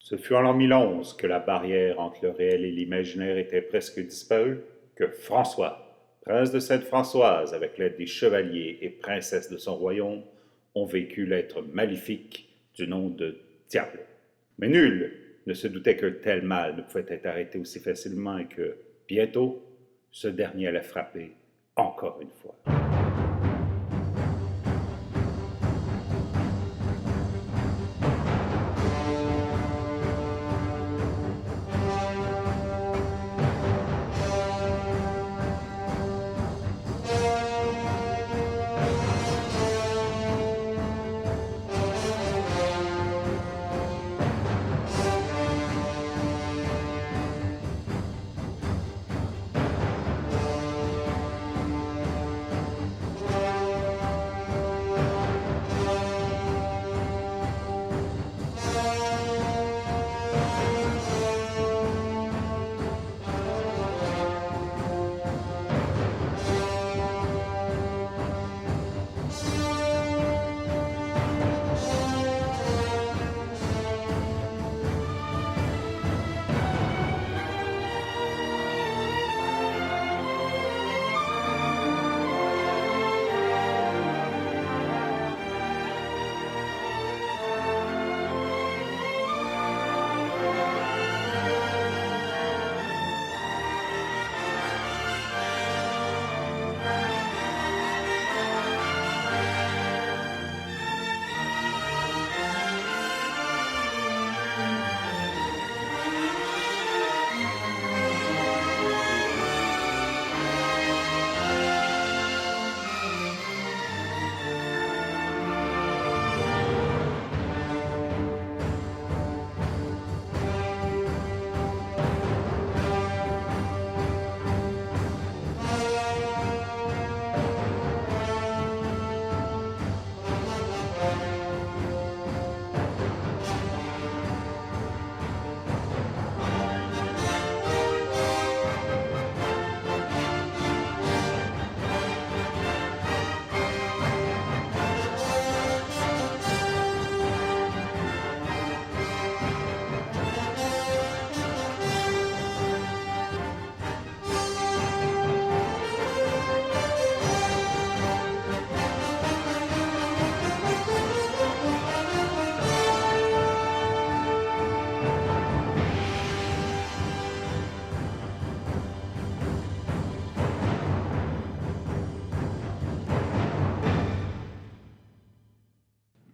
Ce fut en l'an 1011 que la barrière entre le réel et l'imaginaire était presque disparue, que François, prince de Sainte-Françoise, avec l'aide des chevaliers et princesses de son royaume, ont vécu l'être maléfique du nom de Diablo. Mais nul ne se doutait qu'un tel mal ne pouvait être arrêté aussi facilement et que, bientôt, ce dernier allait frapper encore une fois.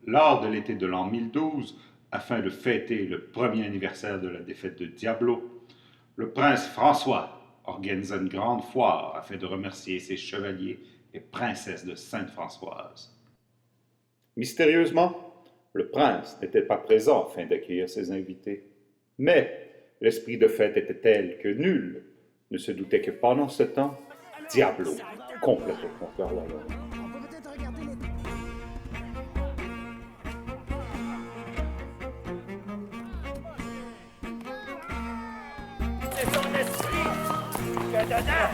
Lors de l'été de l'an 1012, afin de fêter le premier anniversaire de la défaite de Diablo, le prince François organisa une grande foire afin de remercier ses chevaliers et princesses de Sainte-Françoise. Mystérieusement, le prince n'était pas présent afin d'accueillir ses invités. Mais l'esprit de fête était tel que nul ne se doutait que pendant ce temps, Diablo complétait le royaume.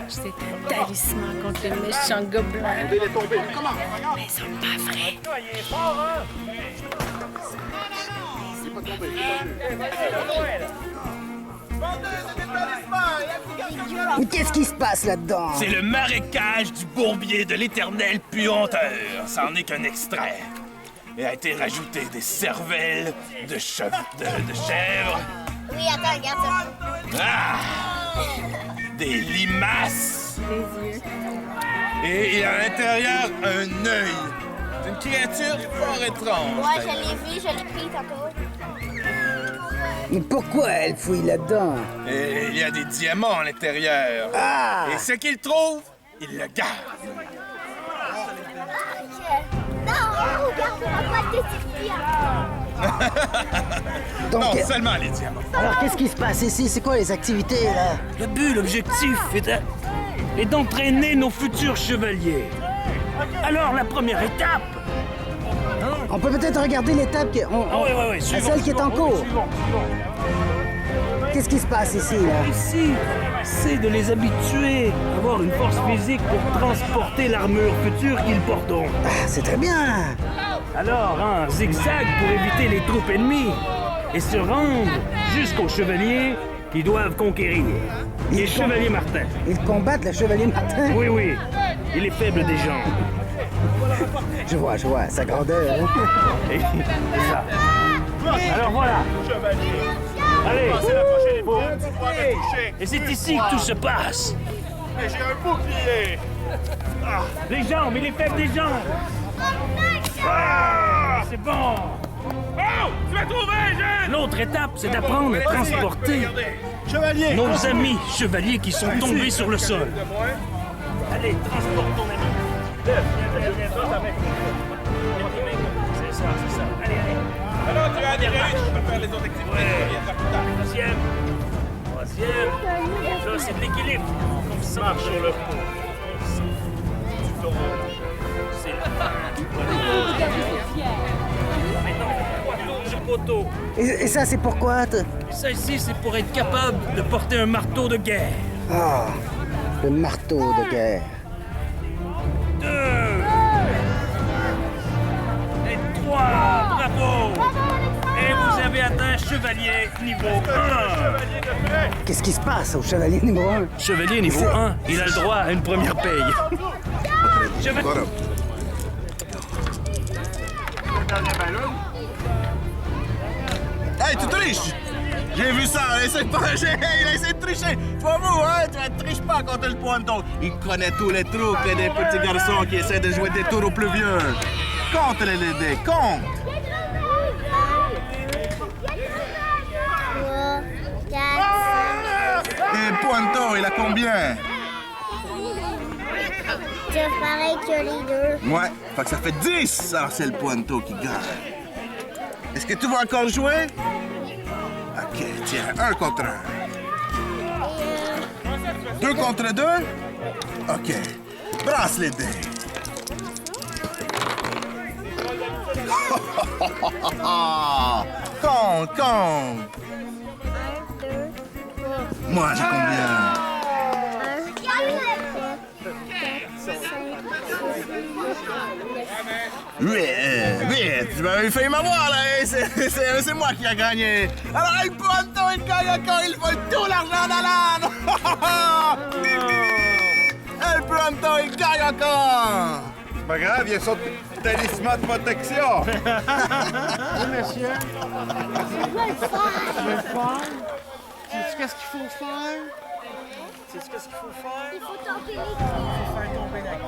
C'est un talisman contre le méchant gobelin. Il est tombé. Comment? Mais c'est pas vrai. Il est fort, hein? Il est pas tombé, Mais qu'est-ce qui se passe là-dedans? C'est le marécage du bourbier de l'éternel puanteur. Ça en est qu'un extrait. Il a été rajouté des cervelles, de chèvres. Oui, attends, regarde ça. Ah! Des limaces. Les yeux. Et il y a à l'intérieur un œil. C'est une créature fort étrange. Ouais, je l'ai vu, je l'ai pris tantôt. Mais pourquoi elle fouille là-dedans? Et il y a des diamants à l'intérieur. Ah! Et ce qu'il trouve, il le garde. Non, regarde, on va pas le Donc, Non, seulement les diamants. alors qu'est-ce qui se passe ici? C'est quoi les activités, là? Le but, l'objectif est d'entraîner nos futurs chevaliers. Alors, la première étape... On peut peut-être regarder l'étape qui... oui, celle qui est en cours. Qu'est-ce qui se passe ici, là? Ici, c'est de les habituer à avoir une force physique pour transporter l'armure future qu'ils porteront. Ah, c'est très bien! Alors, un zigzag pour éviter les troupes ennemies. et se rendre jusqu'aux chevaliers qui doivent conquérir. Les chevaliers Martin. Ils combattent le chevalier Martin. Oui, oui. Il est faible des jambes. Je vois, sa grandeur. Hein? Et c'est ça. Alors voilà. Allez. C'est la prochaine épreuve, tu pourras me toucher. Et c'est ici que tout se passe. Mais j'ai un bouclier. Les jambes, il est faible des jambes. Ah, c'est bon. Oh! Tu m'as trouvé, jeune! L'autre étape, c'est d'apprendre à transporter Chevalier! nos amis chevaliers qui sont tombés sur le sol. Allez, transporte ton ami. Viens, c'est ça. Allez. Alors, tu as adhéré, je peux faire les autres activités. Troisième. Ça, c'est de l'équilibre. Ça marche sur le pont. C'est le poteau. Et ça, c'est pourquoi? Ça ici, c'est pour être capable de porter un marteau de guerre. Ah, le marteau de guerre. 2 et 3, bravo! Et vous avez atteint chevalier niveau 1. Qu'est-ce qui se passe au chevalier numéro 1? Chevalier niveau 1, il a le droit à une première paye. Hey, tu triches! J'ai vu ça, il essaie de tricher! C'est pas vous, hein? Tu ne triches pas contre le pointon! Il connaît tous les trucs des petits garçons qui essaient de jouer des tours aux plus vieux! Compte les dés, compte! 3, 4, Et pointon, il a combien? c'est pareil que les deux. Ouais, fait que ça fait 10! Alors c'est le pointon qui gagne. Est-ce que tu vas encore jouer? Ok, tiens, 1 contre 1. 2 contre 2? Ok. Brasse les dés. Compte, compte. 1, 2, 3, Moi, j'ai combien? 1, 2, 3, 4, 5, 6, Vite, tu m'avais failli m'avoir, là. C'est moi qui a gagné. Alors, il pointon, il gagne encore, il vole tout l'argent d'Alan. El Pronto, il gagne encore. C'est pas grave, il y a son talisman de protection. Monsieur, Je vais le faire. sais-tu qu'est-ce qu'il faut faire? Il faut tomber les clés.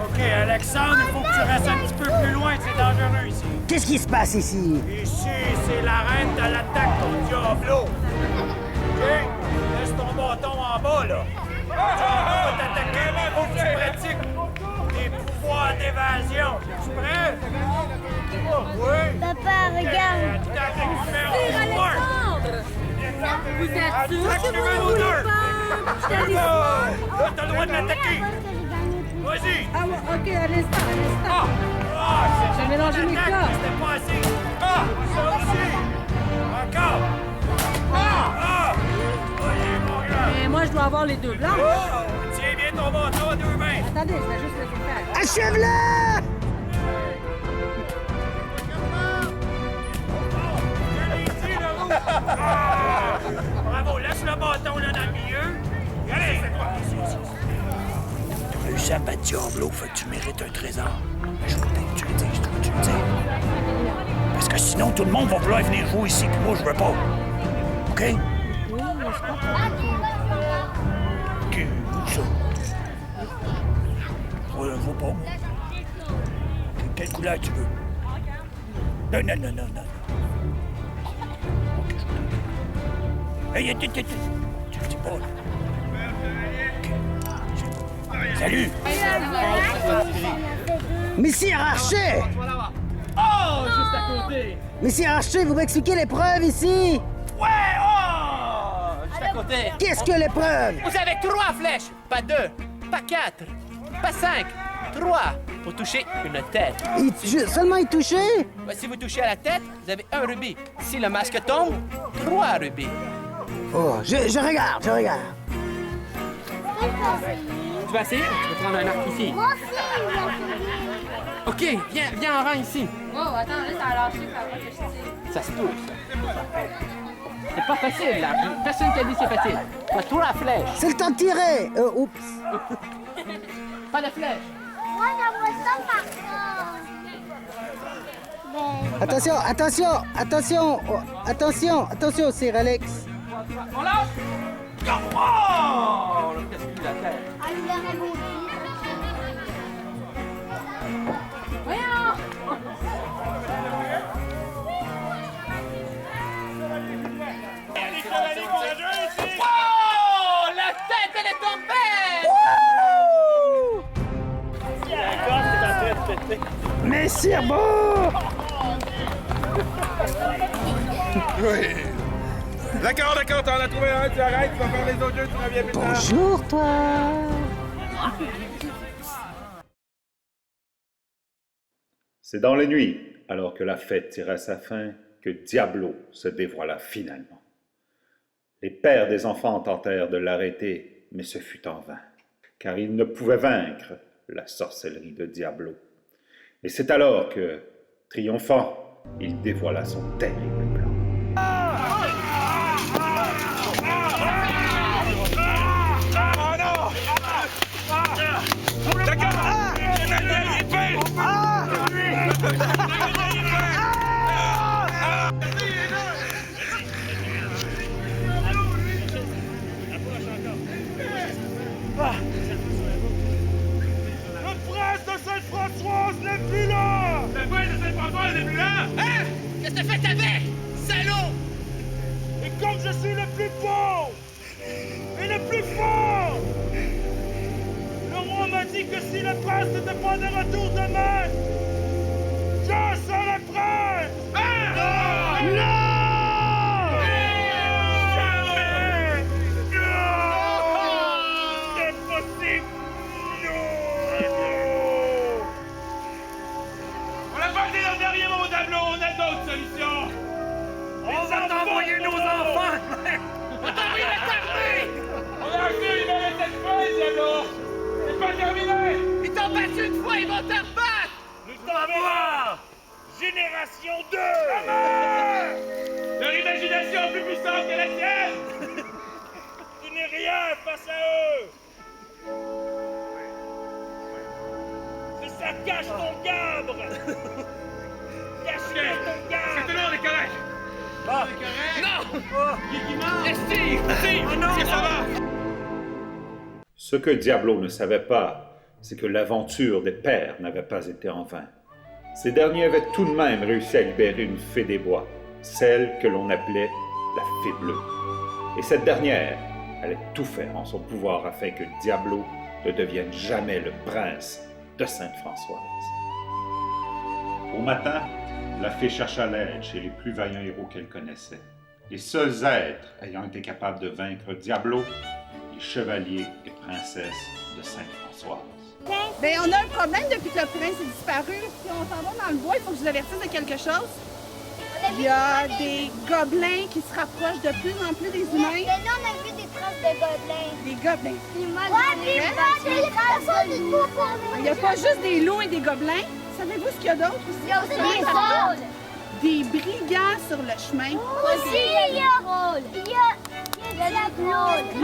OK, Alexandre, il faut que tu restes un petit peu plus loin, c'est dangereux ici. Qu'est-ce qui se passe ici? Ici, c'est l'arène de l'attaque contre Diablo. OK? Laisse ton bâton en bas, là. Diablo va t'attaquer, mais il faut que tu pratiques tes pouvoirs d'évasion. Tu prêt? Oui. Papa, regarde. Attaque numéro 1. Vous êtes sûr Attaque que vous numéro voulez 2. pas? Là, t'as le droit de l'attaquer. Vas-y. Ah, ouais, OK, à l'instant, Ah, J'ai mélangé mes attaque, cartes. c'était pas assez. Ah, ça aussi. Encore. Ah. Allez, mon gars. Mais moi, je dois avoir les deux blancs. Oh, tiens bien ton bâton à 2 mains. Attendez, je vais juste le faire. Achève-le! Ah! Bravo, laisse le bâton là dans le milieu. Allez, c'est toi. T'as réussi à battre Diablo, fait que tu mérites un trésor. Je voudrais que tu le dises, je veux que tu le dises. Parce que sinon, tout le monde va vouloir venir jouer ici, puis moi, je veux pas. OK? OK, où ça? Je vois pas, moi. Quelle couleur tu veux? Non. OK, je veux. Hey, tu le dis pas, là. OK. Salut! Messire Archer! Oh, juste à côté! Messire Archer, vous m'expliquez l'épreuve ici? Ouais, oh! Juste à côté. Qu'est-ce que l'épreuve? Vous avez 3 flèches, pas 2, pas 4, pas 5, 3 pour toucher une tête. Seulement y toucher? Si vous touchez à la tête, vous avez 1 rubis. Si le masque tombe, 3 rubis. Oh, je regarde. Tu vas essayer? Je vais prendre un arc ici. Moi aussi, OK, viens en rang ici. Oh, attends, là, ça a lâché, ça va que je tire. Ça se touche, ça. C'est pas facile, là. Personne qui a dit c'est facile. Tu as 3 flèches. C'est le temps de tirer. Oups. Pas de flèches. moi, j'aimerais ça par Attention, Sir Alex. On lâche. Oh! On a presque plus la tête. Ah, il aurait beau dire. Voyons! Oh! La tête, elle est tombée! Messire Beau! Oui. D'accord, t'en as trouvé un, tu arrêtes, tu vas faire les autres deux, tu reviens plus tard. Bonjour, toi. C'est dans la nuit, alors que la fête tire à sa fin, que Diablo se dévoila finalement. Les pères des enfants tentèrent de l'arrêter, mais ce fut en vain, car ils ne pouvaient vaincre la sorcellerie de Diablo. Et c'est alors que, triomphant, il dévoila son terrible plan. Le prince de Sainte-Françoise n'est plus là! Le prince de Sainte-Françoise n'est plus là? Hein? Qu'est-ce que t'as fait avec? Salaud! Et comme je suis le plus beau et le plus fort, le roi m'a dit que si le prince n'était pas de retour demain, je serai prince! Non! Jamais! C'est possible! On n'a pas dit le dernier mot au tableau, on a d'autres solutions! On va t'envoyer nos enfants! On t'a envoyé la tartée! On a reçu libérer cette fois, Diablo! C'est pas terminé! Ils t'ont battu une fois, ils vont te rebattre! Nous t'en voir! Génération 2! Leur imagination plus puissante que la tienne! Tu n'es rien face à eux! C'est ça, cache ton gabre! Cache-le ton gabre! C'est tout le monde est correct! Non! Steve! Steve! Oh non! Est-ce que ça va? Ce que Diablo ne savait pas, c'est que l'aventure des pères n'avait pas été en vain. Ces derniers avaient tout de même réussi à libérer une fée des bois, celle que l'on appelait la fée bleue. Et cette dernière allait tout faire en son pouvoir afin que Diablo ne devienne jamais le prince de Sainte-Françoise. Au matin, la fée chercha l'aide chez les plus vaillants héros qu'elle connaissait. Les seuls êtres ayant été capables de vaincre Diablo, les chevaliers et princesses de Sainte-Françoise. Ben, on a un problème depuis que le prince est disparu. Si on s'en va dans le bois, il faut que je vous avertisse de quelque chose. Il y a des gobelins qui se rapprochent de plus en plus des humains. Mais là, on a vu des traces de gobelins. Des gobelins. Ouais, puis des traces de loups. Il n'y a pas juste des loups et des gobelins. Savez-vous ce qu'il y a d'autre aussi? Il y a aussi des trolls. Des brigands sur le chemin. Aussi, il y a Diablo. Il y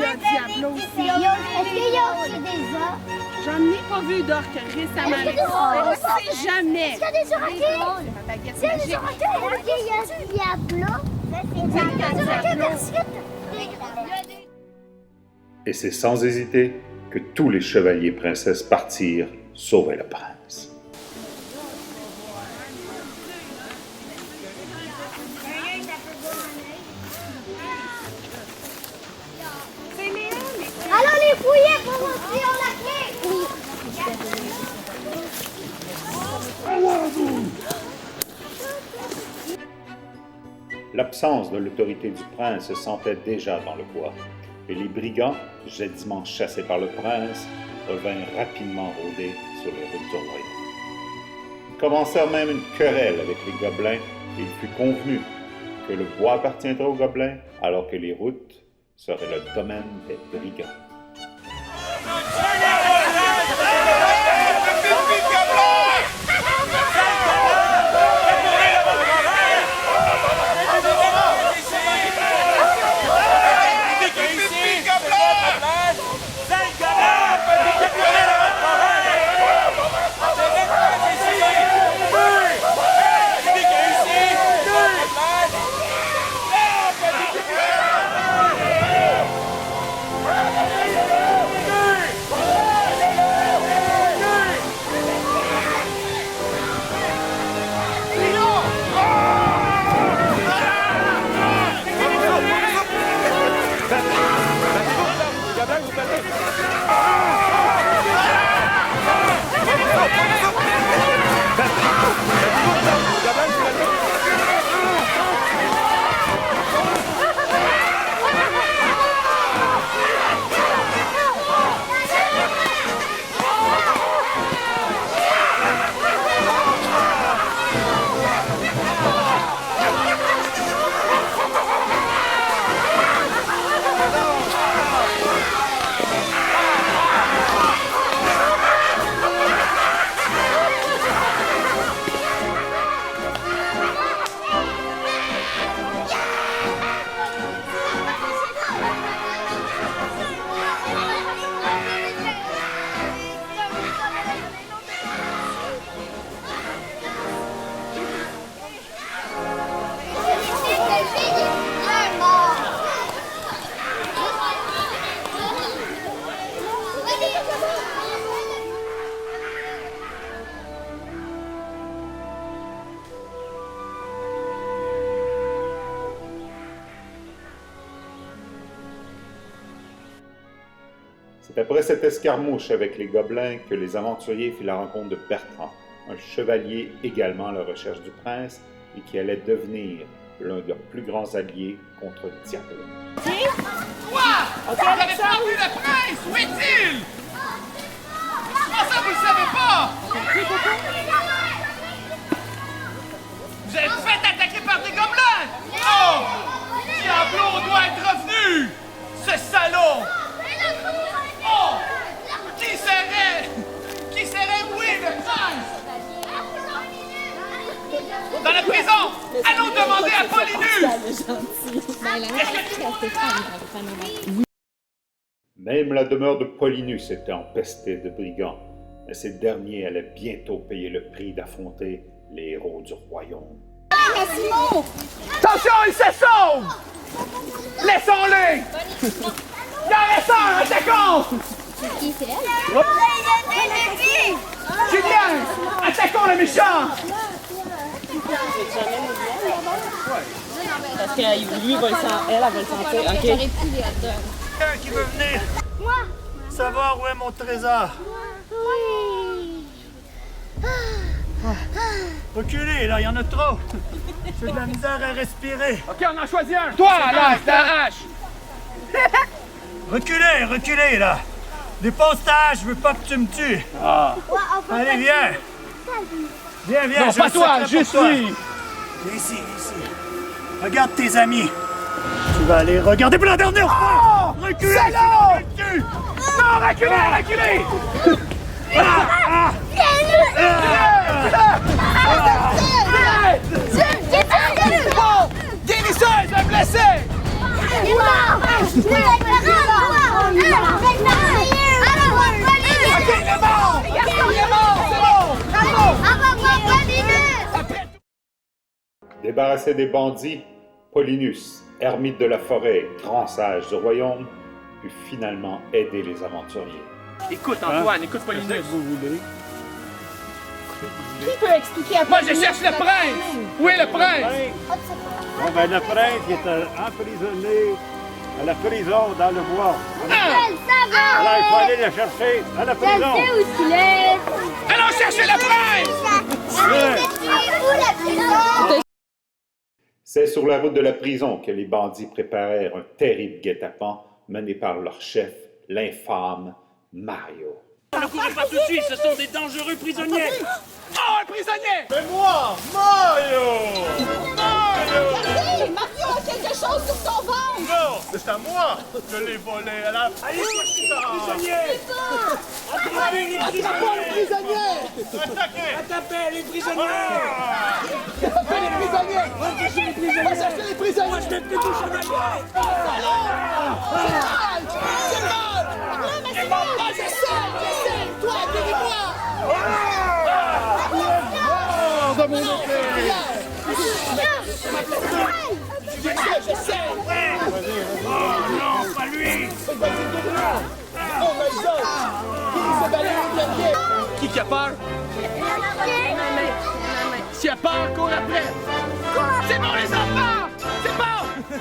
a Diablo aussi. Est-ce qu'il y a aussi des orques? J'en ai pas vu d'orques récemment. Est-ce qu'il y a des On orques? sait jamais. Est-ce qu'il y a des oraquets? C'est ma baguette Est-ce qu'il y a des magique. oraquets? Est-ce qu'il y a du Diablo? Il y a des oraquets merci. Et c'est sans hésiter que tous les chevaliers et princesses partirent sauver le prince. Allons les fouiller pour ouvrir la clé. L'absence de l'autorité du prince se sentait déjà dans le bois, et les brigands, jadisement chassés par le prince, revinrent rapidement rôder sur les routes du royaume. Ils commencèrent même une querelle avec les gobelins, et il fut convenu que le bois appartiendrait aux gobelins, alors que les routes seraient le domaine des brigands. C'est après cette escarmouche avec les gobelins que les aventuriers firent la rencontre de Bertrand, un chevalier également à la recherche du prince et qui allait devenir l'un de leurs plus grands alliés contre Diablo. Quoi? Vous avez pas vu le prince? Où est-il? Comment ça, vous le savez pas? Vous êtes fait attaquer par des gobelins? Oh! Diablo doit être revenu! Ce salaud! Oh! Qui serait oui, le prince? Dans la prison! Allons demander à Polinus! Même la demeure de Polinus était empestée de brigands, mais ces derniers allaient bientôt payer le prix d'affronter les héros du royaume. Attention, il se sauve! Laissons-les! Il en reste un, attaquons! Qui c'est elle? Julien! Attaquons le méchant! Parce que lui, va le sentir, elle va le sentir. OK. Quelqu'un qui veut venir savoir où est mon trésor. Oui. Reculez, là, il y en a trop. J'ai de la misère à respirer. OK, on en choisit un. Toi, là, je t'arrache. Reculez, là. Dépose ta hache, je veux pas que tu me tues. Ah. Allez, viens. Viens, non, pas toi, juste lui. Viens ici. Regarde tes amis. Tu vas aller regarder pour la dernière fois. Reculez, sinon non, reculez. Guérisseur, je vais me blesser. Il est mort. Débarrassé des bandits, Polinus, ermite de la forêt, grand sage du royaume, put finalement aider les aventuriers. Écoute, Antoine, écoute Polinus. Qu'est-ce que vous voulez? Qui peut expliquer à Moi, je cherche le prince! Où est le prince? Bon, ben, le prince il était emprisonné À la prison, dans le bois. Elle savait! Alors, il faut aller la chercher à la Je prison. sais où il est! Allons chercher le prince! Où la prison? C'est sur la route de la prison que les bandits préparèrent un terrible guet-apens mené par leur chef, l'infâme Mario. Ne courez pas tout de suite, ce sont des dangereux prisonniers. Oh, un prisonnier! C'est moi, Mario! Regardez, Mario a quelque chose sur son ventre! Non, c'est à moi! Je l'ai volé à la... Allez, cherchez les prisonniers. Attrapez les prisonniers. Attaquez! Attrapez les prisonniers. Va chercher les prisonniers! Moi, je n'ai plus tout chevalier. Toi, guéris-moi! De mon épée! Je sais! Oh non, pas lui. Oh my God! Guéris ce ballon, Qui a peur? S'il a peur, cours après! C'est bon, les enfants! C'est bon!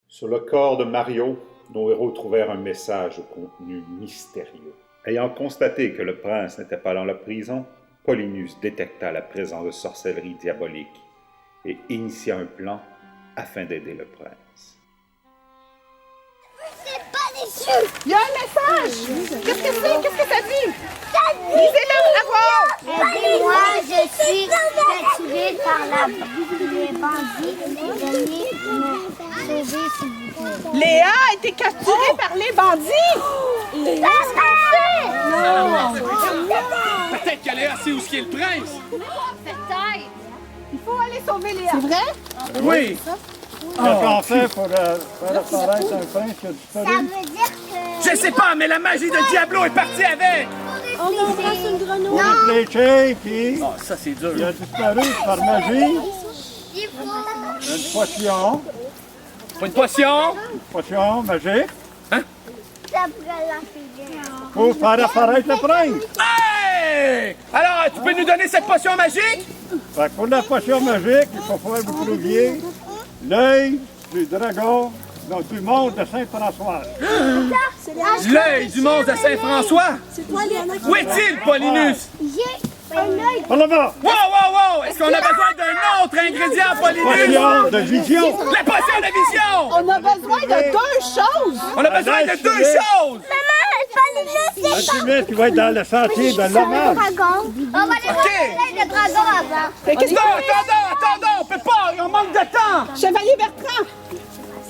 Sur le corps de Mario, nos héros trouvèrent un message au contenu mystérieux. Ayant constaté que le prince n'était pas dans la prison, Paulinus détecta la présence de sorcellerie diabolique et initia un plan afin d'aider le prince. C'est pas des cieux! Il y a un message! Qu'est-ce que c'est? Qu'est-ce que ça dit? Ça dit Lisez-le, à voir! Aidez-moi, je suis capturée par les bandits. Venez me sauver, s'il vous plaît. Léa a été capturée par les bandits! Qu'est-ce qu'on fait? Peut-être qu'elle est assez où est le prince! Peut-être. Il faut aller sauver Léa. C'est vrai? Oui! Qu'est-ce qu'on fait pour faire apparaître un prince qui a Ça disparu? veut dire que... Je sais pas, mais la magie de Diablo est partie avec! On embrasse une grenouille. On est fléché, puis Ah, ça c'est dur. il a disparu par magie. Il faut... Une potion. Pas une potion? Potion magique. Ça pourrait l'enfiler. Pour faire apparaître le prince. Hey! Alors, tu peux nous donner cette potion magique? Fait que pour la potion magique, il faut faire que vous trouviez l'œil du dragon, non, du monde de Saint-François. L'œil du monstre de Saint-François? Où est-il, Paulinus? J'ai un œil. Par là-bas, Wow, wow, wow! Est-ce qu'on a besoin d'un autre ingrédient, Paulinus? potion de vision. La potion de vision! On a besoin de deux choses! On a besoin de deux choses! Maman, Alchimiste qui va être dans le sentier de l'hommage. dragon. On va aller voir l'œil de dragon avant. Mais qu'est-ce Non, que attendons! On peut pas! On manque de temps! Chevalier Bertrand!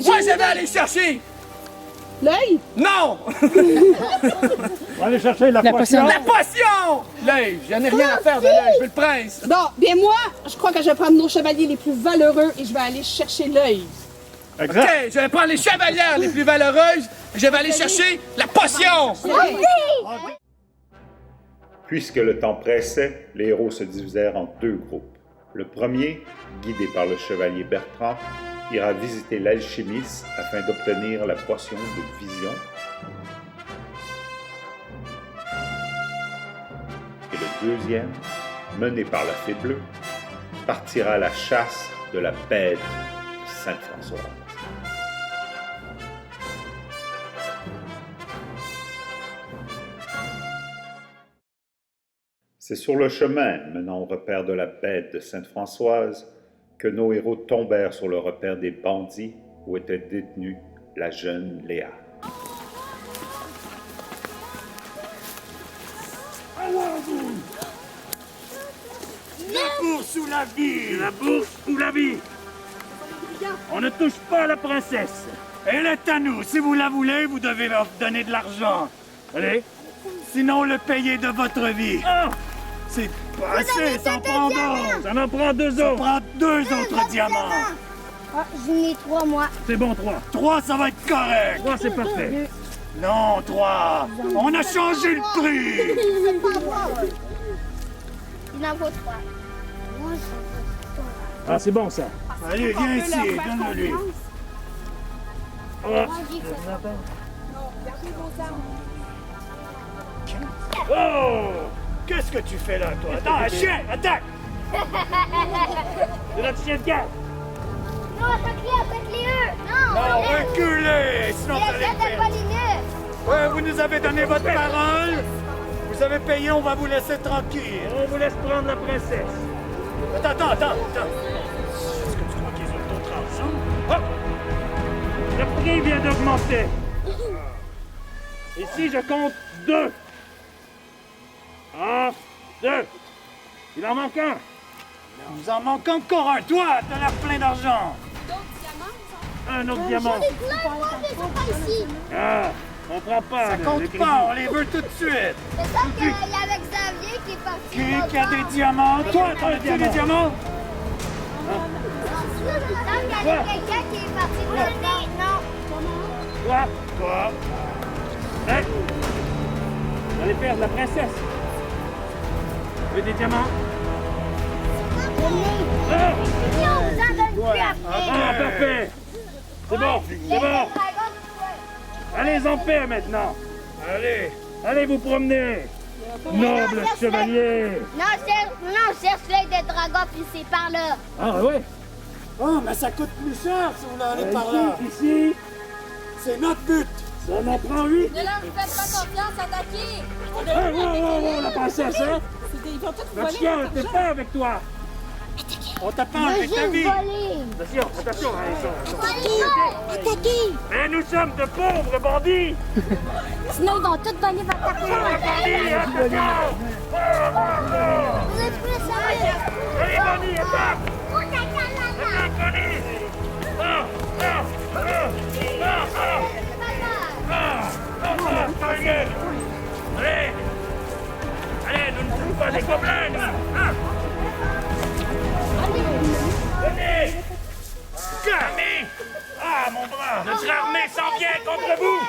Moi, je vais aller chercher! L'œil? Non! On va aller chercher la potion. La potion! L'œil! J'en ai rien à faire de l'œil, je veux le prince! Bon, bien moi, je crois que je vais prendre nos chevaliers les plus valeureux et je vais aller chercher l'œil. Exact. Ok, je vais prendre les chevalières les plus valeureuses, je vais aller chercher la potion! Puisque le temps pressait, les héros se divisèrent en deux groupes. Le premier, guidé par le chevalier Bertrand, ira visiter l'alchimiste afin d'obtenir la potion de vision. Et le deuxième, mené par la fée bleue, partira à la chasse de la bête de Sainte-Françoise. C'est sur le chemin menant au repère de la bête de Sainte-Françoise que nos héros tombèrent sur le repère des bandits où était détenue la jeune Léa. La bourse ou la vie. La bourse ou la vie. On ne touche pas à la princesse. Elle est à nous. Si vous la voulez, vous devez leur donner de l'argent. Allez. Sinon, le payer de votre vie. C'est pas assez, ça en prend d'autres. Ça en prend deux autres. Ça prend deux autres diamants. Ah, j'en ai 3, moi. C'est bon, 3. 3, ça va être correct. 3, c'est parfait. Non, 3. On a changé le prix. Il en faut 3. Moi, Ah, c'est bon, ça. Allez, viens ici, donne-le-lui. Oh! Qu'est-ce que tu fais là, toi? Attends, un chien! Attaque! C'est notre chien de garde! Non, attaque-les eux! Non, Non, reculez! Sinon vous allez laisse-les perdre. pas les nœuds! Ouais, vous nous avez donné votre parole. Vous avez payé, on va vous laisser tranquille. On vous laisse prendre la princesse. Attends. Est-ce que tu crois qu'ils ont d'autres ensemble? Hop! Le prix vient d'augmenter. Ici, je compte 2. 1, 2. Il en manque un. Il nous en manque encore un. Toi, t'as l'air plein d'argent. Un autre diamant. J'en ai plein, moi, mais ils sont pas ici! Ah, on prend pas. Ça le compte crédit. pas, on les veut tout de suite. C'est ça qu'il y avait Xavier qui est parti. Qui a des diamants? Toi, t'as des diamants? Non, il y avait quelqu'un qui est parti voler. Non. Toi. Hein? Vous allez perdre la princesse. Vous avez des diamants? Ah! Si on vous en donne plus après. Ah, parfait. C'est bon. Allez en paix maintenant. Allez vous promener. Noble chevalier. Non, cherche l'œil de dragon, puis c'est par là. Ah ouais? Oh, mais ça coûte plus cher si vous voulez aller par là. Ici, C'est notre but. ça en prend 8. Ne leur faites pas confiance, attaquez! Oh, la princesse, hein? Le chien, t'es pas avec toi. On t'a pas enlevé ta vie. Attention, Attaquez! Mais nous sommes de pauvres bandits. Sinon, ils vont tous voler votre argent. Bandits, attention. Vous êtes plus sérieux? Allez, bandits, attaque. On t'attend là-bas! Attaque, bandits. Allez, nous ne sommes pas des gobelins, nous. Venez! Camille! Ah, mon bras! Notre armée s'en vient contre vous!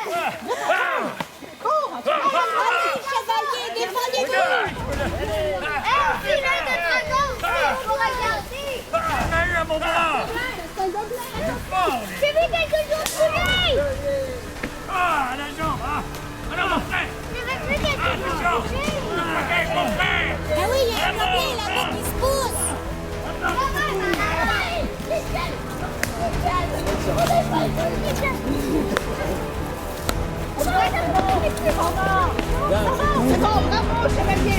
Chevalier, défendez-vous! Hé, c'est l'œil de dragon! Faut regarder! On a eu à mon bras! J'ai vu quelque chose couler! Ah, la jambe! Ah non, mon frère! J'ai vu quelque chose couler! Ok, mon frère! Ah oui, il y a un gobelin là-bas qui se pousse! C'est bon, bravo, chevalier!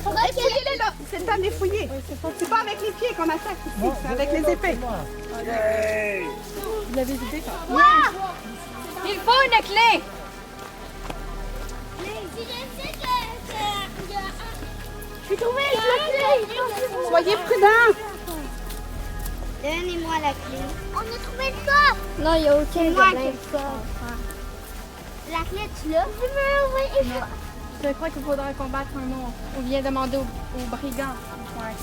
Fouillez-les là! C'est le temps de les fouiller. C'est pas avec les pieds qu'on attaque ici, c'est avec les épées. Vous avez des idées? Il faut une clé! J'ai trouvé la clé! Soyez prudents! Donnez-moi la clé. On a trouvé le coffre! Non, il n'y a aucun gobelin. La clé, tu l'as? Je veux ouvrir. Je crois qu'il faudra combattre un monstre. On vient demander aux brigands. Ouais,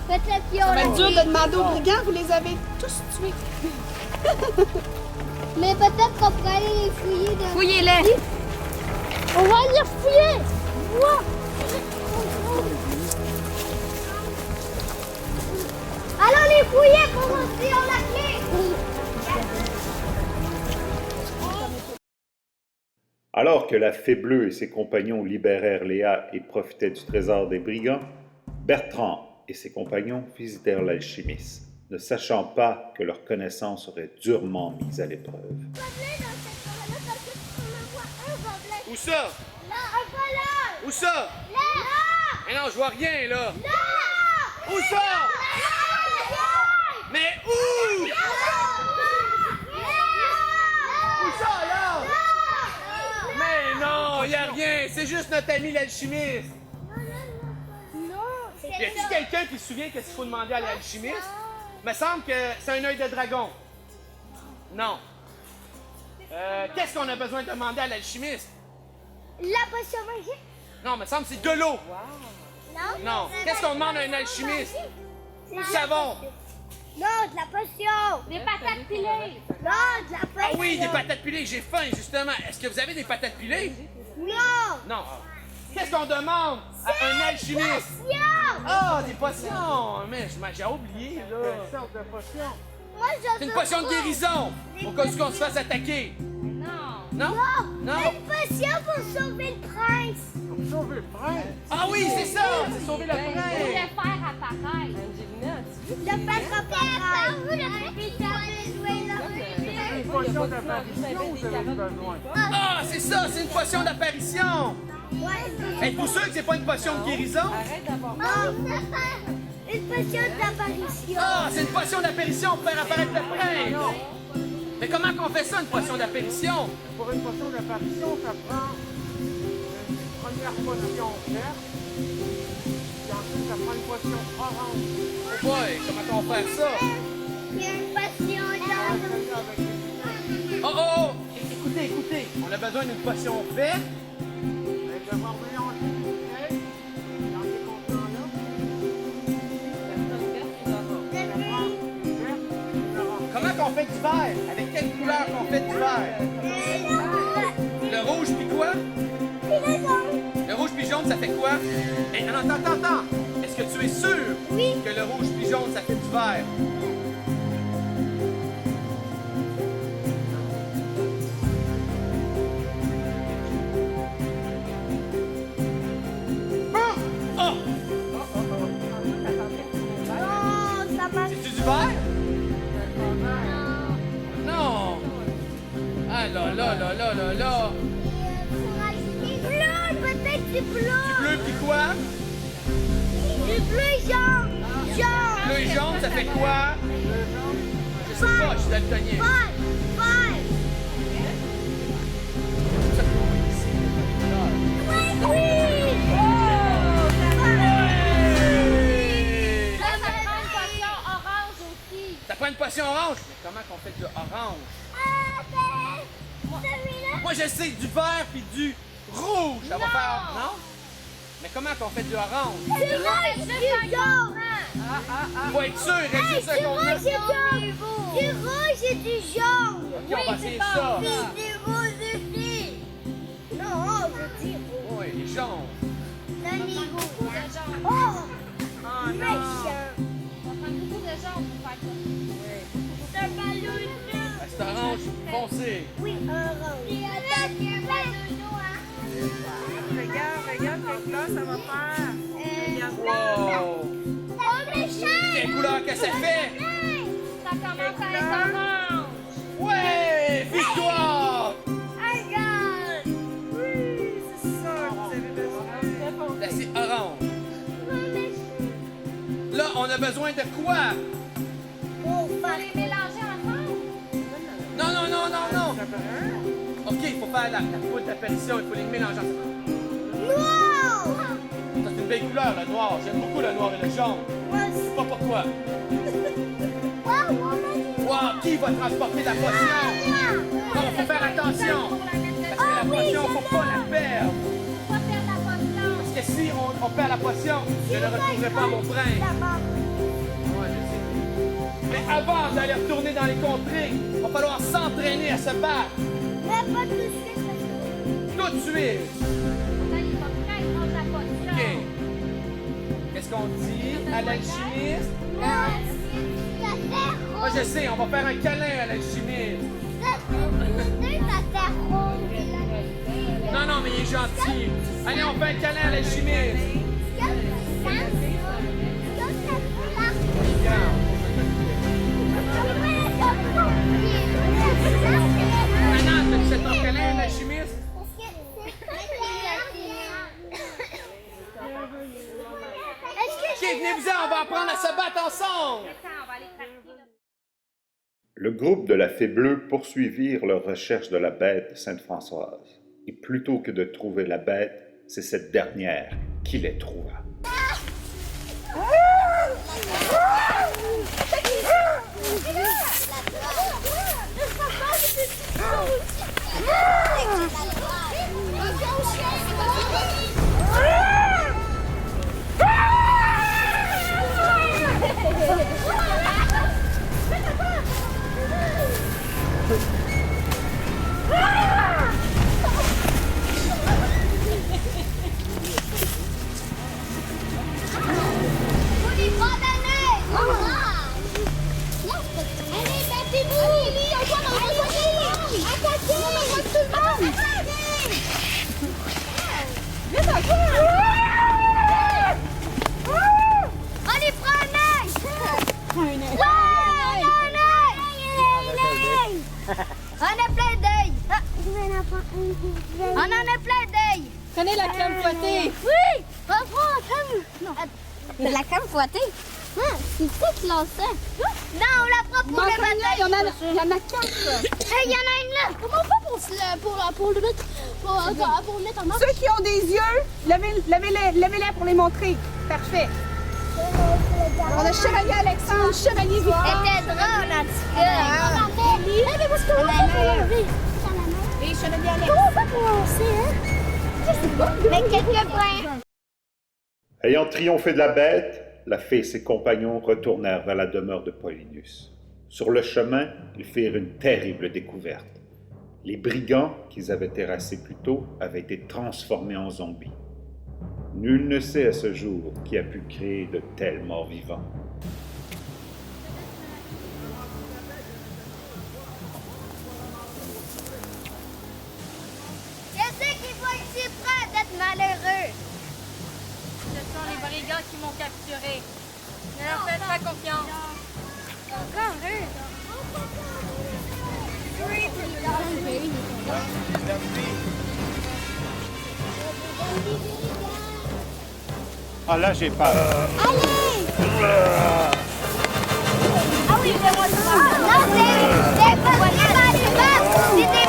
Faites-le pion, Ça va la être dur clé. de demander aux brigands, vous les avez tous tués. Mais peut-être qu'on pourrait aller les fouiller de... Fouillez-les! On va aller les fouiller! Wow. Allons les fouiller pour ouvrir la clé! Alors que la Fée Bleue et ses compagnons libérèrent Léa et profitaient du trésor des brigands, Bertrand et ses compagnons visitèrent l'alchimiste, ne sachant pas que leur connaissance aurait durement mise à l'épreuve. Où ça? Là, un voleur! Où ça? Là! Mais non, je vois rien, là. Là! Où ça? Mais où? Où ça, là? Mais non, y a rien. C'est juste notre ami l'alchimiste. Y a-t-il quelqu'un qui se souvient qu'est-ce qu'il faut demander à l'alchimiste? Me semble que c'est un œil de dragon. Non. Qu'est-ce qu'on a besoin de demander à l'alchimiste? La potion magique? Non, me semble que c'est de l'eau. Non. Non. Qu'est-ce qu'on demande à un alchimiste? Du savon. Non, de la potion! Des patates pilées! Non, de la potion! Ah oui, des patates pilées, j'ai faim, justement. Est-ce que vous avez des patates pilées? Non! Non. Qu'est-ce qu'on demande à un alchimiste? Potion! Ah, des potions! Mais j'ai oublié, là. Quelle sorte de potion? Moi, je C'est une potion de guérison, au cas où on se fasse attaquer. Non! Non? Non? Une potion pour sauver le prince. Pour sauver le prince. Ah oui, c'est ça! C'est sauver le Pour prince! le faire apparaître. Le faire apparaître. Une potion d'apparition, vous avez besoin. Ah, c'est ça! C'est une potion d'apparition! Êtes-vous sûr que c'est pas une potion de guérison? Une potion d'apparition. Ah, c'est une potion d'apparition pour faire apparaître le prince! Mais comment qu'on fait ça, une potion d'apparition? Pour une potion d'apparition, ça prend une première potion verte, puis ensuite ça prend une potion orange. Oh boy, comment qu'on va faire ça? Il y a une potion jaune. Oh oh! Écoutez, écoutez! On a besoin d'une potion verte. Mais devoir mélanger du sel dans ces contenants-là. Comment qu'on fait du vert? Avec quelle couleur qu'on fait du vert? Le rouge puis quoi? Le rouge puis jaune, ça fait quoi? Eh, non, attends. Est-ce que tu es sûr que le rouge puis jaune, ça fait du vert? Oh! Non, ça marche. C'est-tu du vert? Non! Ah là là là là là là! Du bleu, peut-être du bleu. Du bleu puis quoi? Du bleu jaune. Jaune. Bleu et jaune, ça fait quoi? Je sais pas, je suis daltonien. Vert. Oui. Ça prend une potion orange? Mais comment qu'on fait de orange? Moi, je sais du vert puis du rouge. Ça va faire... Non? Mais comment qu'on fait du orange? Du rouge, du jaune. Faut être sûr, reste ça Du qu'on rouge a. et du rouge et du jaune. Ok, on va essayer ça. Oui, du rouge aussi. Non, je dis rouge. Oui, les jaunes. Le niveau. Oh, Oh méchant. On va prendre beaucoup de jaune pour faire ça. C'est un ballon. C'est orange foncé. Oui, orange. Et avec un ballon noir. Regarde, là, ça va faire. Wow! Oh, méchant. Quelle couleur que ça fait? Ça commence à être orange. Ouais! Victoire! Regarde. Oui, c'est ça que vous avez besoin. Là, c'est orange. Là, on a besoin de quoi? Pour On va faire les mélanger ensemble. Non. OK, il faut faire la poudre d'apparition. Il faut les mélanger ensemble. noir. Ça, c'est une belle couleur, le noir. J'aime beaucoup le noir et le jaune. Moi aussi. C'est pas pour toi. Wow, Wow, qui va transporter la potion? Non, faut faire attention. Parce que la potion, faut pas la perdre. Faut pas perdre la potion. Parce que si on perd la potion, je ne retrouverai pas mon prince. Ouais, je sais. Mais avant d'aller retourner dans les contrées, il va falloir s'entraîner à se battre. Mais pas tout de suite. Tout de suite. Là, il va prêt à prendre la potion. OK. Qu'est-ce qu'on dit à l'alchimiste? La terre Moi, je sais, on va faire un câlin à l'alchimiste. la terre ronde. Non, mais il est gentil. Allez, on fait un câlin à l'alchimiste. Nana, tu fais ton câlin à l'alchimiste? OK, venez-vous-en, on va apprendre à se battre ensemble. On va aller pratiquer. Le groupe de la Fée Bleue poursuivirent leur recherche de la bête de Sainte-Françoise. Et plutôt que de trouver la bête, c'est cette dernière qui les trouva. Allez, battez-vous! Allez, on va tout le monde! On a plein d'œil. Ah, on en a plein d'œil. Prenez la crème fouettée. Oui, on prend la crème. Non. De la crème fouettée? C'est ça qui lance ça. Non, on la prend pour le bataille. Il y en a 4. Hey, il y en a une là. Comment on fait pour le mettre en marche? Ceux qui ont des yeux, levez-les pour les montrer. Parfait. On a Chevalier Alexandre, Chevalier Victor. C'était drôle, en tout cas. Mais parce qu'on va lever. Et Chevalier Alexandre. Comment on fait pour lancer, hein? Mais quelques points. Ayant triomphé de la bête, la fée et ses compagnons retournèrent vers la demeure de Paulinus. Sur le chemin, ils firent une terrible découverte. Les brigands qu'ils avaient terrassés plus tôt avaient été transformés en zombies. Nul ne sait à ce jour qui a pu créer de tels morts vivants. Qu'est-ce qui va ici près d'être malheureux? Ce sont les brigands qui m'ont capturé. Ne leur faites pas confiance. Encore eux. Ah là, j'ai peur. Allez! Ah oui, fais-moi ça! Non, c'est pas vraiment des morts! C'est des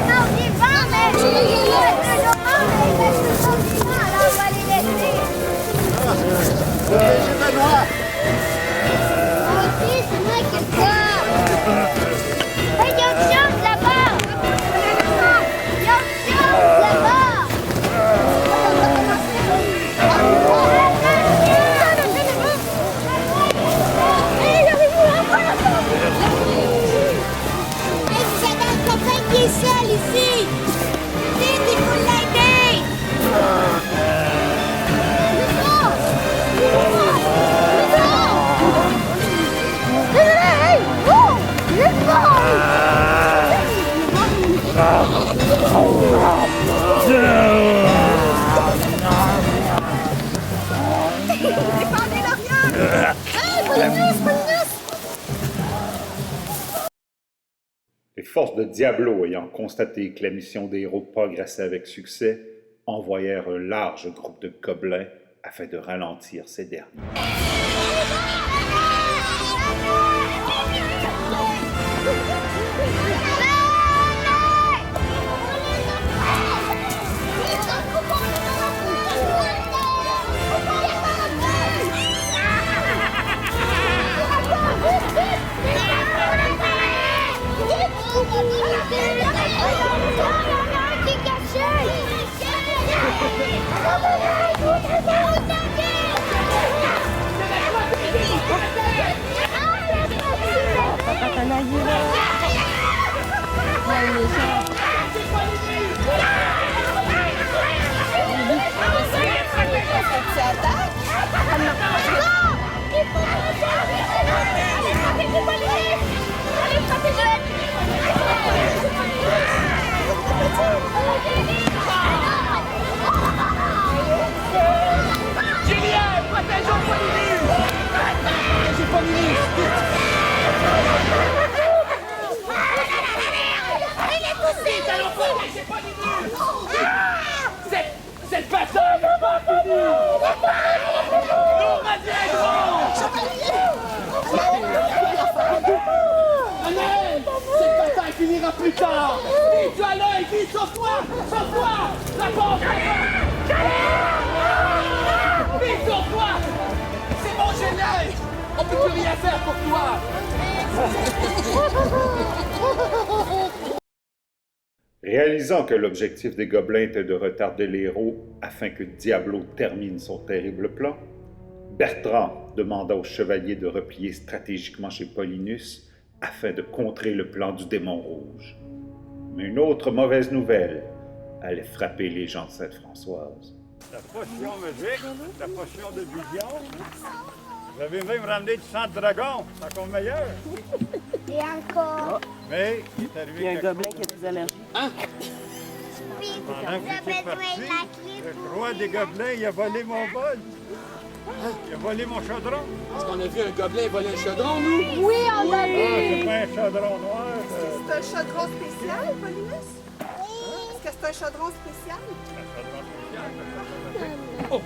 morts vivants, mais ils sont toujours morts, mais ils restent toujours vivants, alors on va les laisser. J'ai Benoît! Moi aussi, c'est moi qui le vois! Hey, il y a autre chose là-bas! Il y a autre chose là-bas! Qui est seul ici? Vite, il faut l'aider! Défendez l'Orient! Hey, Paulinus! Les forces de Diablo, ayant constaté que la mission des héros progressait avec succès, envoyèrent un large groupe de gobelins afin de ralentir ces derniers. Julien, protégeons Paulinus! Protégez Paulinus! Vite, allons protéger Paulinus! Cette bataille n'est pas finie! Nous m'aiderons! Allez! Cette bataille finira plus tard! Vite, tu as l'œil! Vite, sauve-toi! Sauve-toi! La porte! Vite, sauve-toi! C'est bon, j'ai l'œil! On peut plus rien faire pour toi! Réalisant que l'objectif des gobelins était de retarder les héros afin que Diablo termine son terrible plan, Bertrand demanda aux chevaliers de replier stratégiquement chez Paulinus afin de contrer le plan du démon rouge. Mais une autre mauvaise nouvelle allait frapper les gens de Sainte-Françoise. La potion magique, la potion de vision. Vous avez même ramené du sang de dragon, c'est encore meilleur. Et encore. Mais il est arrivé Il y a un quelque gobelin chose. qui a des allergies. Hein? Oui, Pendant que vous j'étais avez parti, trouvé la clé le roi des gobelins, il a volé mon bol. Il a volé mon chaudron. Est-ce qu'on a vu un gobelin voler un chaudron, nous? Oui, on l'a Ah, c'est vu. pas un chaudron noir. c'est un chaudron spécial, Paulinus? Est-ce que c'est un chaudron spécial? Oh.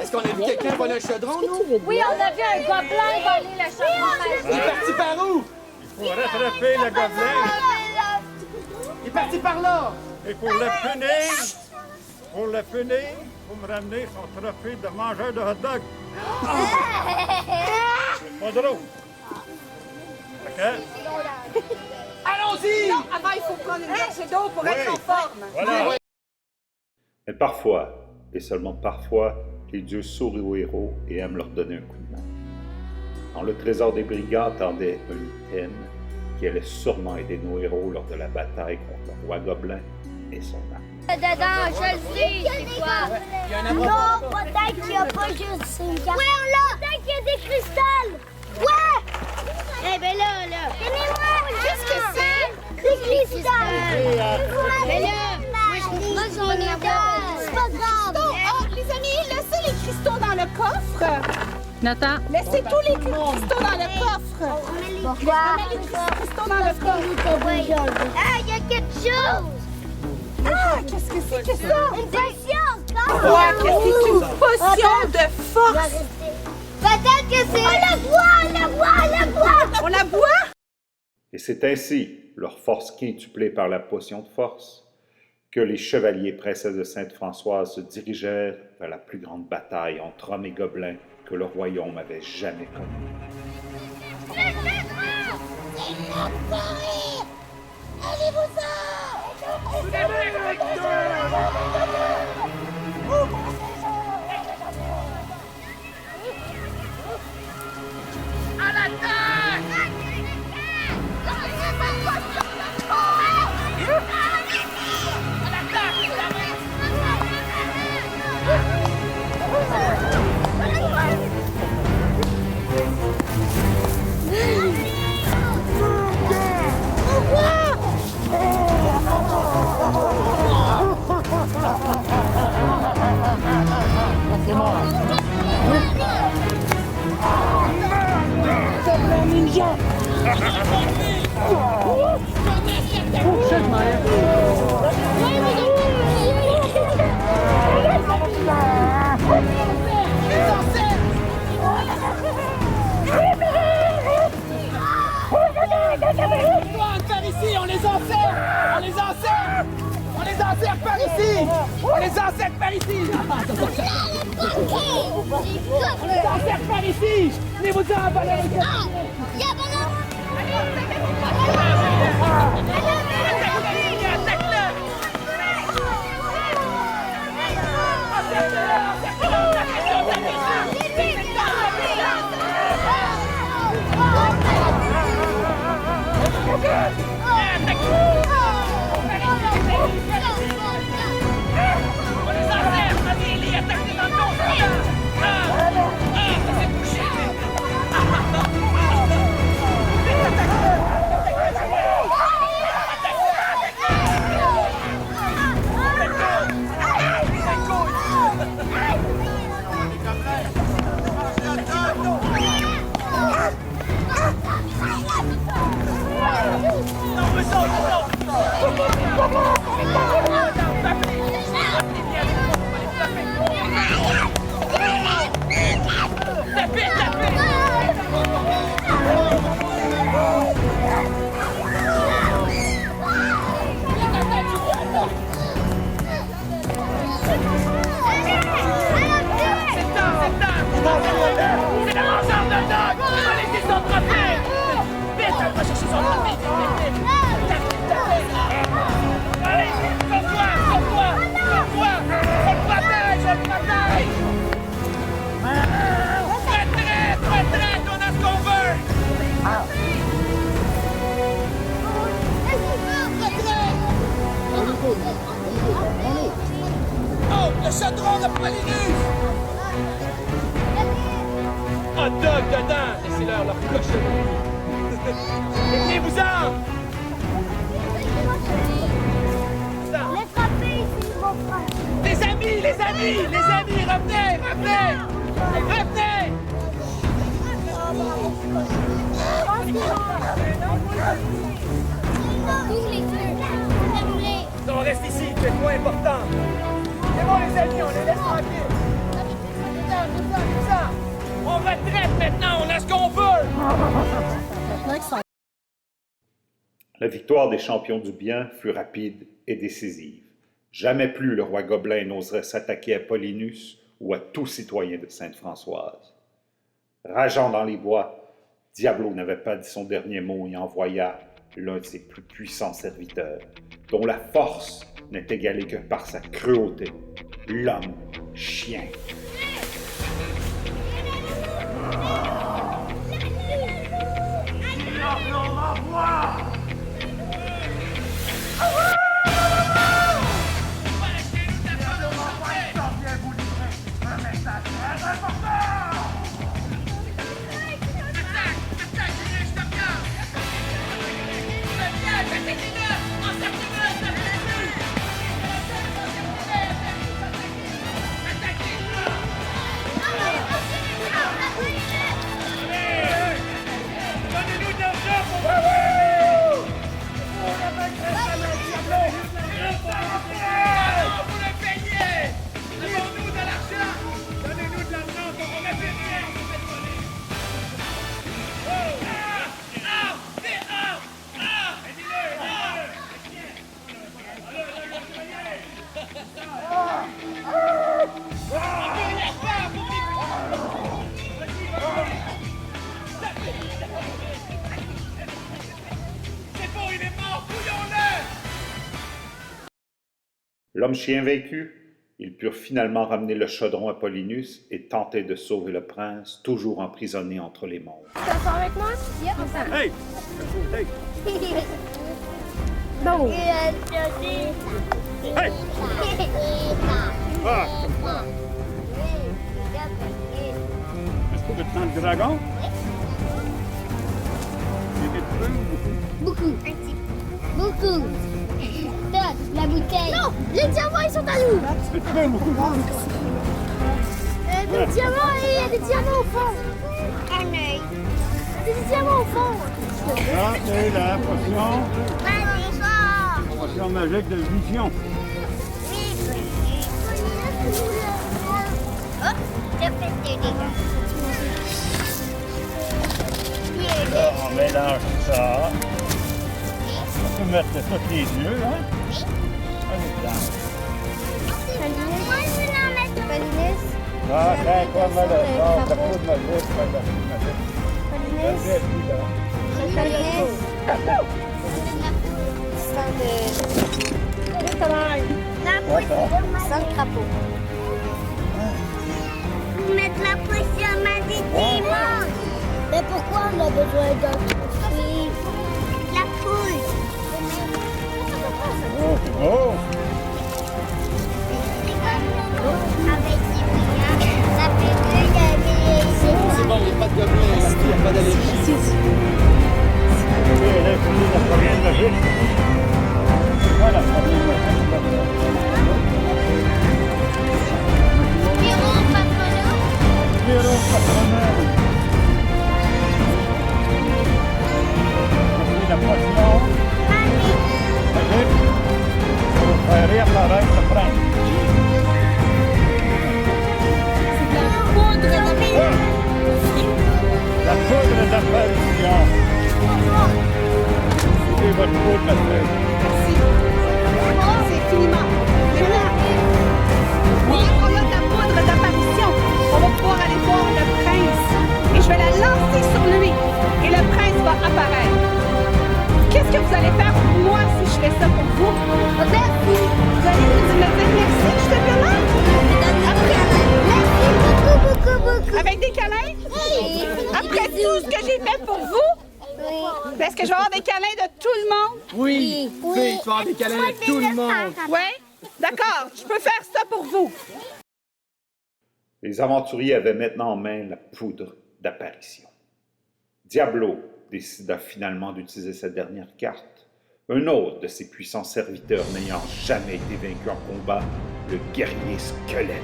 Est-ce qu'on a vu quelqu'un voler un chaudron, nous? Oui, on a vu un gobelin voler le chaudron magique. Il est parti par où? Il faut rattraper le gobelin. Il est parti par là. Et pour le punir, vous me ramenez son trophée de mangeur de hot dog. Pas drôle. OK? Allons-y! Non, avant, il faut prendre une gorgée d'eau pour être en forme. Voilà. Mais parfois, et seulement parfois, les dieux sourient aux héros et aiment leur donner un coup de main. Dans le trésor des brigands attendait un item qui allait sûrement aider nos héros lors de la bataille contre le roi Gobelin et son arme. Dedans, je le sais, c'est quoi? Non, peut-être qu'il n'y a pas juste une carte. Ouais, on l'a! Peut-être qu'il y a des cristals! Ouais! Eh ben là! Tenez-moi! Qu'est-ce que c'est? Des cristals! Mais là, moi, j'en ai pas. C'est pas grave! Oh, les amis, laissez les cristaux dans le coffre! Nathan. Laissez tous les cristaux dans le coffre! Pourquoi? On met les cristaux dans le coffre! Ah, il y a quelque chose! Ah, qu'est-ce que c'est que ça? Une potion! Ouais, qu'est-ce que c'est qu'une potion de force? Peut-être que c'est... On la boit! On la boit? Et c'est ainsi, leur force quintuplée par la potion de force, que les chevaliers princesses de Sainte-Françoise se dirigèrent vers la plus grande bataille entre hommes et gobelins que le royaume avait jamais connue. À l'attaque! Par ici, on les encercle! On les encercle! On les encercle par ici! On les encercle par ici! On les encercle par ici! Venez-vous-en, Valérie! Oh, le chaudron de Paulinus! Hot dog dedans! Laissez-leur leur cochonnerie! Venez-vous-en! Les frappés ici, mon frère. Les amis, revenez! c'est trop important. C'est bon, les amis, on les laisse tranquilles. Descends. On retraite maintenant, on a ce qu'on veut. La victoire des champions du bien fut rapide et décisive. Jamais plus le roi Gobelin n'oserait s'attaquer à Paulinus ou à tout citoyen de Sainte-Françoise. Rageant dans les bois, Diablo n'avait pas dit son dernier mot et envoya l'un de ses plus puissants serviteurs, dont la force n'est égalée que par sa cruauté, l'homme-chien. Diablo m'envoie! L'homme-chien vaincu, ils purent finalement ramener le chaudron à Paulinus et tenter de sauver le prince, toujours emprisonné entre les mondes. Tu t'en sors avec moi? Hey! Hey! Non. Hey! Ah! Est-ce que tu veux le dragon? Il était peu ou beaucoup? Beaucoup. Un petit. Beaucoup. La bouteille. Non, les diamants, ils sont à nous. C'est peu beaucoup. Des diamants, et il y a des diamants au fond. Un œil. Il y a des diamants au fond. Là, c'est la potion. La potion magique de vision. Hop, j'ai fait des dégâts. Là, on mélange ça. On peut mettre tous les yeux, hein? Allez, là. Moi, je voulais en mettre. Paulinus. Ah, c'est quoi, malade? Non, la peau de magique, pas de magique. Paulinus. Paulinus. Sans le crapaud. Mettre la potion magique des démons. Mais pourquoi on a besoin d'un fruit? La poule. Oh! Avec des bouillons, ça fait que il y avait... C'est bon, il n'y a pas de gobelin, il n'y a pas d'allergie. Elle est fournie de la première magique. C'est quoi la première magique? Bureau patronal. Bureau patronal. La potion magique pour faire réapparaître le prince. La poudre d'apparition. C'est votre poudre, ma frère. C'est finiment. On a de la poudre d'apparition. On va pouvoir aller voir le prince. Et je vais la lancer sur lui. Et le prince va apparaître. Qu'est-ce que vous allez faire pour moi si je fais ça pour vous? Merci. Vous allez me dire merci, je te demande? Merci beaucoup. Avec des câlins? Oui. Après tout ce que j'ai fait pour vous? Oui. Est-ce que je vais avoir des câlins de tout le monde? Oui. Tu vas avoir des câlins de tout le monde. Oui? D'accord, je peux faire ça pour vous. Les aventuriers avaient maintenant en main la poudre d'apparition. Diablo décida finalement d'utiliser cette dernière carte. Un autre de ses puissants serviteurs n'ayant jamais été vaincu en combat, le guerrier squelette.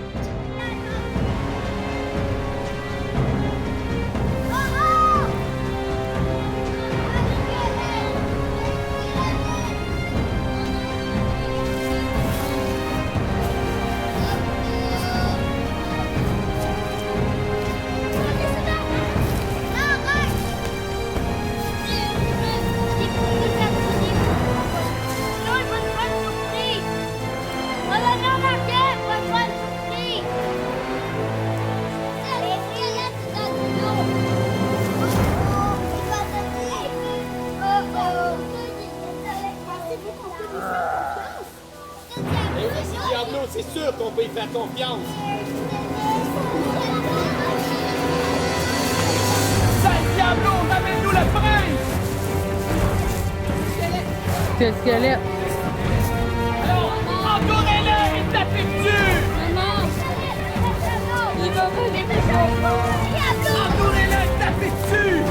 c'est sûr qu'on peut y faire confiance. Sale Diablo, ramène-nous le prince! Quel squelette! Alors, entourez-le et tapez dessus! Maman! Il va venir me faire. Entourez-le et tapez dessus!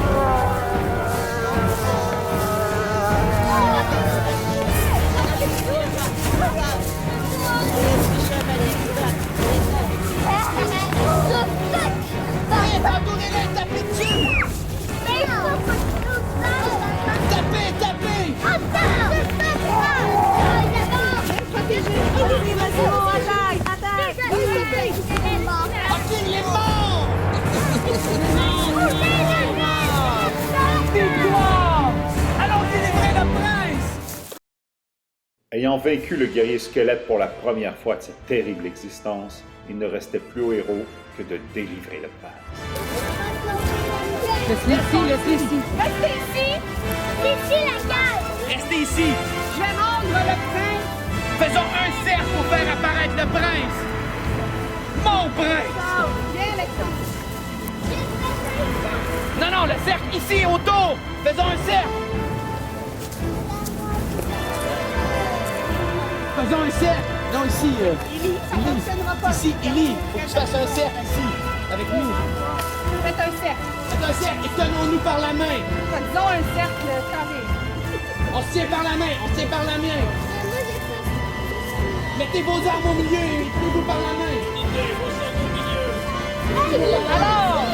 Entourez-le et tapez dessus! Tapez, tapez! Ok, il est mort! Victoire! Allons délivrer le prince! Ayant vaincu le guerrier squelette pour la première fois de cette terrible existence, il ne restait plus au héros que de délivrer le prince. Laisse-les ici, laisse-les ici. Restez ici! C'est ici la cage! Restez ici! Je vais rendre le prince! Faisons un cercle pour faire apparaître le prince! Mon prince! Viens, Alexandre! Non, non, le cercle ici, autour! Faisons un cercle! Faisons un cercle! Non, ici, Élie, ça ne fonctionnera pas. ici, Élie! Faut que tu fasses un cercle ici, avec nous. Faites un cercle. Faites un cercle et tenons-nous par la main! Faisons un cercle carré. On se tient par la main, on se tient par la main! Mettez vos armes au milieu et tenez-vous par la main! Alors!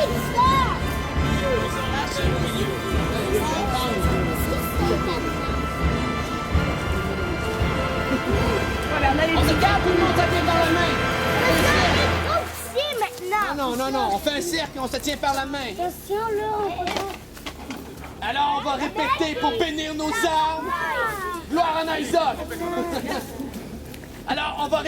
Voilà, on a les On se garde, tout le monde se tient par la main! Ici maintenant! Non, non, non, on fait un cercle et on se tient par la main! Attention là! Alors on va répéter pour bénir nos armes! Gloire à Isaac! Alors on va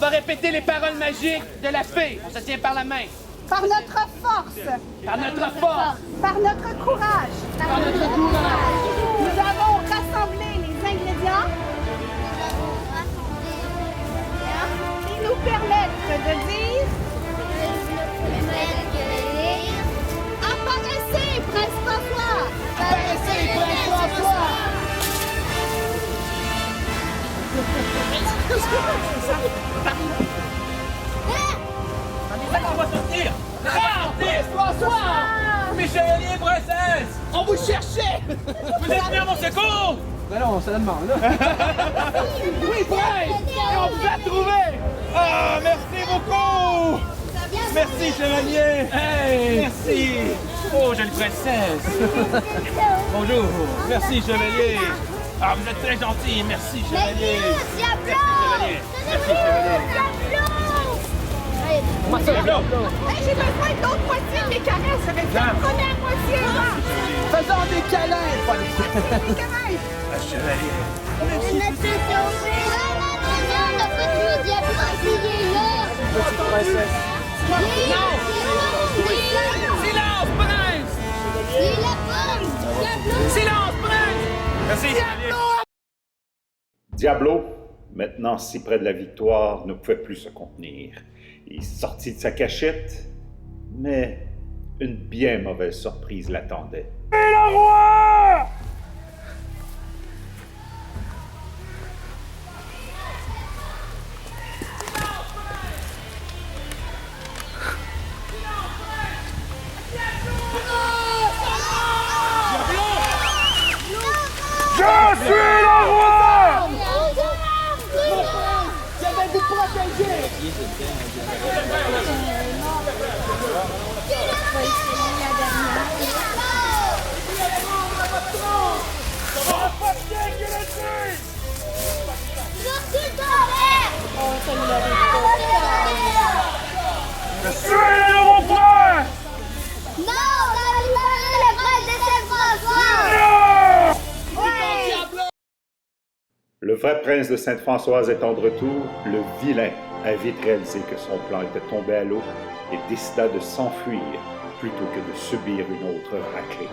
répéter les paroles magiques de la fée. On se tient par la main. Par notre force, Par notre force, par notre courage, par notre courage. nous avons rassemblé les ingrédients qui nous permettent de dire apparaissez, Prince François! Apparaissez, Prince François! On va sortir! Prince François! Mes chevaliers, princesse! On vous cherchait! Vous êtes venus à mon secours! Ben non, ça demande, là. Oui, prince! Et on vous a trouvé! Ah, merci beaucoup! Merci, chevalier! Hey! Merci! Oh, jeune princesse! Bonjour! Merci, chevalier! Ah, vous êtes très gentil! Merci, chevalier! Diablo! Merci, chevalier! Hey, j'ai besoin d'autres moitiés de mes caresses avec la première moitié là! Faisons des câlins! Des caresses! Ah, chevalier! Je ne te sauver! Non, on n'a pas tué Diablo, il est là! Petite princesse. Non! Silence, prince! Il est là-bas! Diablo! Silence, prince! Merci, chevalier! Diablo, maintenant si près de la victoire, ne pouvait plus se contenir. Il sortit de sa cachette, mais une bien mauvaise surprise l'attendait. Et le roi! Je suis le roi! Je vais vous protéger! Je suis le nouveau prince! Non, on a libéré le prince de Saint-François! Le vrai prince de Sainte-Françoise étant de retour, le vilain a vite réalisé que son plan était tombé à l'eau et décida de s'enfuir plutôt que de subir une autre raclée.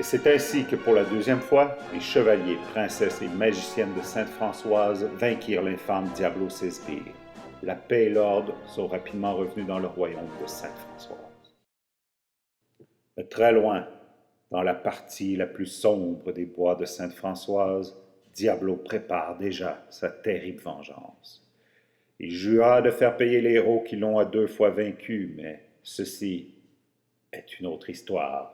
c'est ainsi que pour la deuxième fois, les chevaliers, princesses et magiciennes de Sainte-Françoise vainquirent l'infâme Diablo Cesbire. La paix et l'ordre sont rapidement revenus dans le royaume de Sainte-Françoise. Mais très loin, dans la partie la plus sombre des bois de Sainte-Françoise, Diablo prépare déjà sa terrible vengeance. Il jura de faire payer les héros qui l'ont à 2 fois vaincu, mais ceci est une autre histoire.